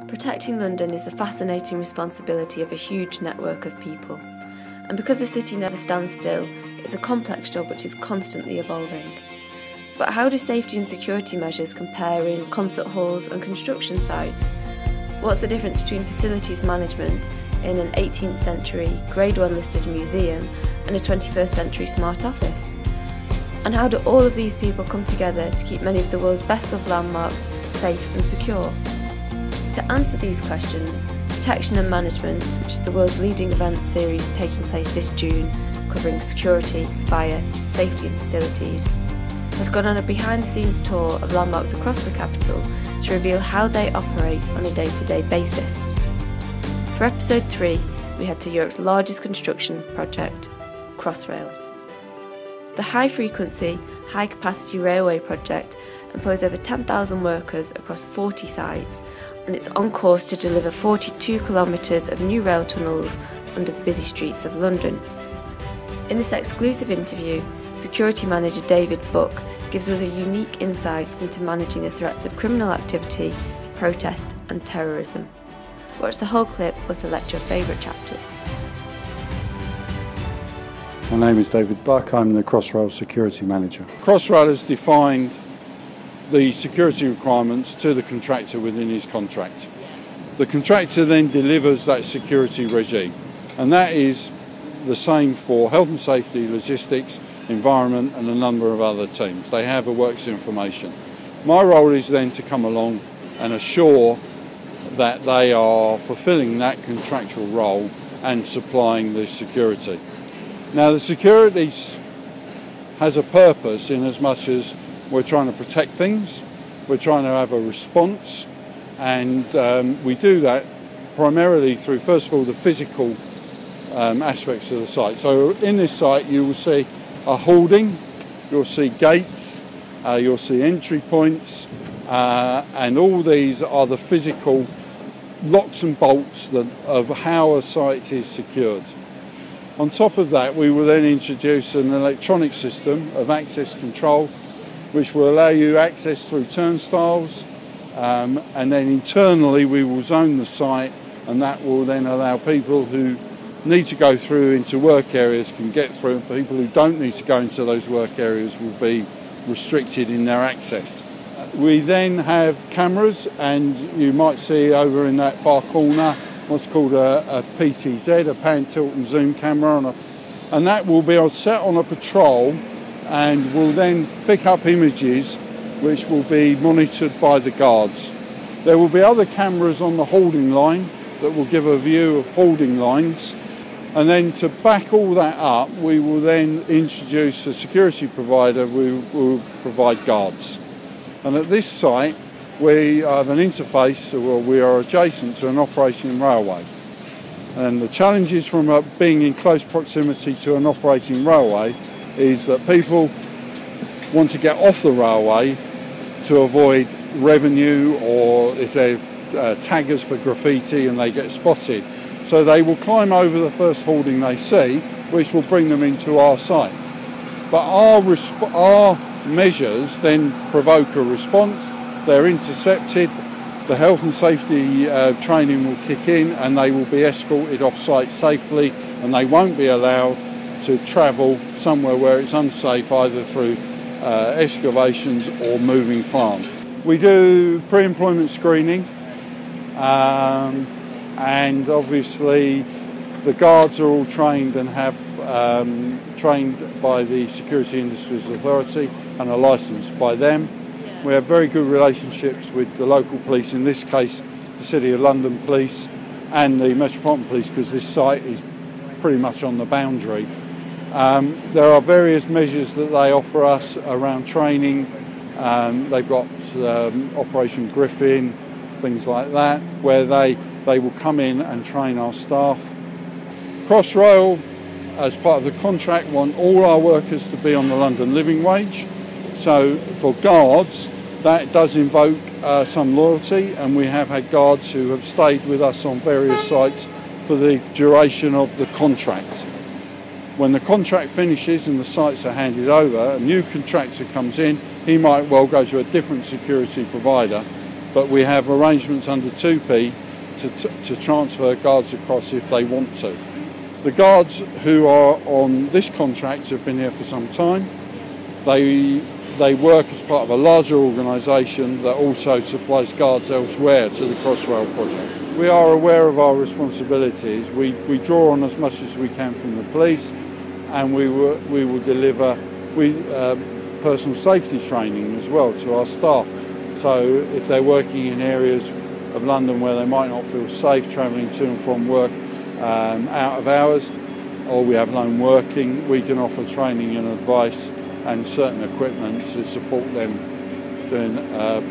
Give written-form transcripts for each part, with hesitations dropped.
Protecting London is the fascinating responsibility of a huge network of people. And because the city never stands still, it's a complex job which is constantly evolving. But how do safety and security measures compare in concert halls and construction sites? What's the difference between facilities management in an 18th century Grade 1 listed museum and a 21st century smart office? And how do all of these people come together to keep many of the world's best loved landmarks safe and secure? To answer these questions, Protection and Management, which is the world's leading event series taking place this June, covering security, fire, safety and facilities, has gone on a behind-the-scenes tour of landmarks across the capital to reveal how they operate on a day-to-day basis. For episode 3, we head to Europe's largest construction project, Crossrail. The high-frequency, high-capacity railway project employs over 10,000 workers across 40 sites, and it's on course to deliver 42 kilometres of new rail tunnels under the busy streets of London. In this exclusive interview, security manager David Buck gives us a unique insight into managing the threats of criminal activity, protest and terrorism. Watch the whole clip or select your favourite chapters. My name is David Buck, I'm the Crossrail security manager. Crossrail has defined the security requirements to the contractor within his contract. The contractor then delivers that security regime, and that is the same for health and safety, logistics, environment and a number of other teams. They have a works information. My role is then to come along and assure that they are fulfilling that contractual role and supplying the security. Now the security has a purpose in as much as we're trying to protect things, we're trying to have a response, and we do that primarily through, first of all, the physical aspects of the site. So in this site you will see a hoarding, you'll see gates, you'll see entry points, and all these are the physical locks and bolts of how a site is secured. On top of that, we will then introduce an electronic system of access control, which will allow you access through turnstiles, and then internally we will zone the site, and that will then allow people who need to go through into work areas can get through, and people who don't need to go into those work areas will be restricted in their access. We then have cameras, and you might see over in that far corner what's called a PTZ, a pan, tilt and zoom camera, and that will be set on a patrol and will then pick up images which will be monitored by the guards. There will be other cameras on the holding line that will give a view of holding lines, and then to back all that up we will then introduce a security provider who will provide guards. And at this site we have an interface, or we are adjacent to an operating railway. And the challenges from being in close proximity to an operating railway is that people want to get off the railway to avoid revenue, or if they're taggers for graffiti and they get spotted. So they will climb over the first hoarding they see, which will bring them into our site. But our measures then provoke a response. They're intercepted, the health and safety training will kick in, and they will be escorted off site safely, and they won't be allowed to travel somewhere where it's unsafe, either through excavations or moving plant. We do pre-employment screening, and obviously the guards are all trained and have trained by the Security Industries Authority and are licensed by them. We have very good relationships with the local police, in this case the City of London Police and the Metropolitan Police, because this site is pretty much on the boundary. There are various measures that they offer us around training. They've got Operation Griffin, things like that, where they will come in and train our staff. Crossrail, as part of the contract, want all our workers to be on the London living wage. So for guards, that does invoke some loyalty, and we have had guards who have stayed with us on various sites for the duration of the contract. When the contract finishes and the sites are handed over, a new contractor comes in, he might well go to a different security provider, but we have arrangements under 2P to transfer guards across if they want to. The guards who are on this contract have been here for some time. They work as part of a larger organisation that also supplies guards elsewhere to the Crossrail project. We are aware of our responsibilities. We draw on as much as we can from the police, and we will deliver personal safety training as well to our staff. So if they're working in areas of London where they might not feel safe travelling to and from work out of hours, or we have lone working, we can offer training and advice and certain equipment to support them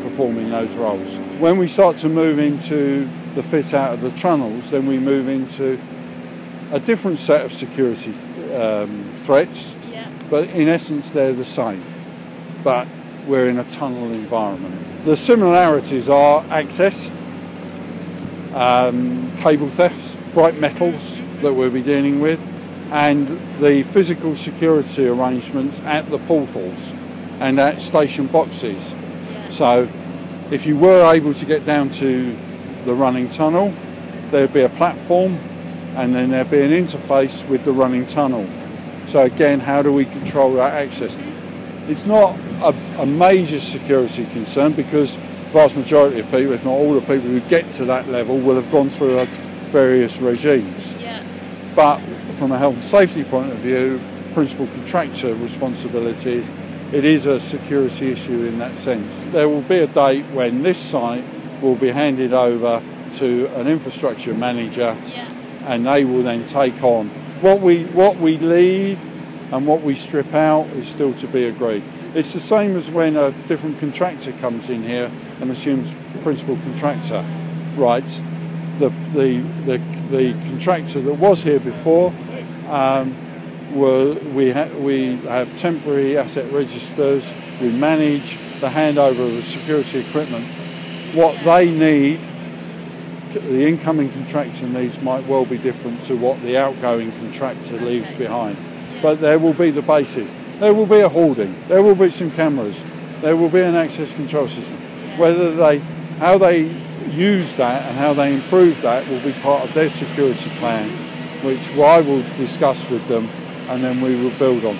performing those roles. When we start to move into the fit out of the tunnels, then we move into a different set of security threats, but in essence they're the same, but we're in a tunnel environment. The similarities are access, cable thefts, bright metals that we'll be dealing with, and the physical security arrangements at the portals and at station boxes. So if you were able to get down to the running tunnel, there'd be a platform and then there'd be an interface with the running tunnel. So again, how do we control that access? It's not a major security concern because the vast majority of people, if not all the people who get to that level, will have gone through various regimes. But from a health and safety point of view, principal contractor responsibilities, it is a security issue in that sense. There will be a date when this site will be handed over to an infrastructure manager, and they will then take on. What we leave and what we strip out is still to be agreed. It's the same as when a different contractor comes in here and assumes principal contractor rights. The contractor that was here before, we have temporary asset registers, we manage the handover of the security equipment. What they need, the incoming contractor needs, might well be different to what the outgoing contractor leaves behind. But there will be the basis. There will be a hoarding, there will be some cameras, there will be an access control system. How they use that and how they improve that will be part of their security plan, which I will discuss with them and then we will build on.